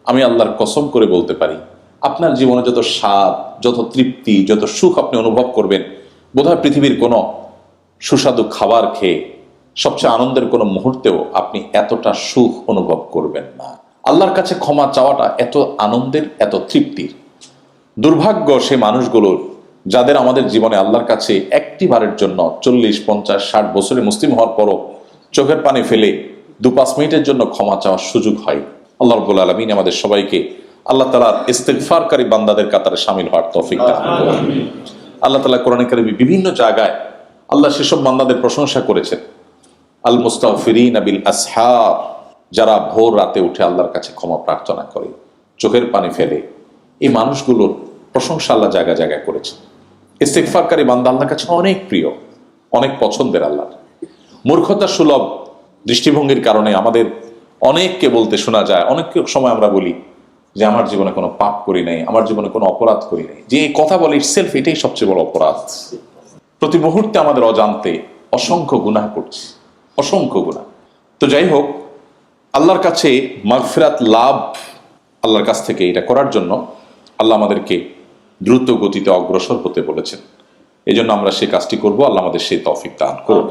আমি আল্লাহর কসম করে বলতে পারি, আপনার জীবনে যত স্বাদ, যত তৃপ্তি, যত সুখ আপনি অনুভব করবেন, বোধহয় পৃথিবীর কোনো সুস্বাদু খাবার খেয়ে সবচেয়ে আনন্দের কোনো মুহূর্তেও আপনি এতটা সুখ অনুভব করবেন না। আল্লাহর কাছে ক্ষমা চাওয়াটা এত আনন্দের, এত তৃপ্তির। দুর্ভাগ্য সে মানুষগুলোর যাদের আমাদের জীবনে আল্লাহর কাছে একটি বারের জন্য 40, 50, 60 বছরে মুসলিম হওয়ার পরও চোখের পানি ফেলে 2-5 মিনিটের জন্য ক্ষমা চাওয়ার সুযোগ হয়। আল্লাহ রাব্বুল আলামিন আমাদের সবাইকে আল্লাহ তাআলার ইস্তিগফারকারী বান্দাদের কাতারে শামিল হওয়ার তৌফিক দান করুন। আল্লাহ তাআলা কোরআনে কারিমে বিভিন্ন জায়গায় আল্লাহ সেসব বান্দাদের প্রশংসা করেছেন, আল মুস্তাগফিরিনা বিল আসহার, যারা ভোর রাতে উঠে আল্লাহর কাছে ক্ষমা প্রার্থনা করে, চোখের পানি ফেলে। এই মানুষগুলোর প্রশংসা আল্লাহ জায়গায় জায়গায় করেছেন। ইস্তিগফারকারী বান্দা আল্লাহর কাছে অনেক প্রিয়, অনেক পছন্দের। আল্লাহর মূর্খতা সুলভ দৃষ্টিভঙ্গির কারণে আমাদের অনেককে বলতে শোনা যায়, অনেক সময় আমরা বলি যে আমার জীবনে কোনো পাপ করি নাই, আমার জীবনে কোনো অপরাধ করি নাই। যে এই কথা বলে ইটসেলফ এটাই সবচেয়ে বড় অপরাধ। প্রতি মুহূর্তে আমাদের অজান্তে অসংখ্য গুনাহ করছি, অসংখ্য গুনাহ। তো যাই হোক, আল্লাহর কাছে মাগফিরাত লাভ, আল্লাহর কাছ থেকে এটা করার জন্য আল্লাহ আমাদেরকে দ্রুত গতিতে অগ্রসর হতে বলেছেন। এই জন্য আমরা সেই কাজটি করবো। আল্লাহ আমাদের সেই তৌফিক দান করুন।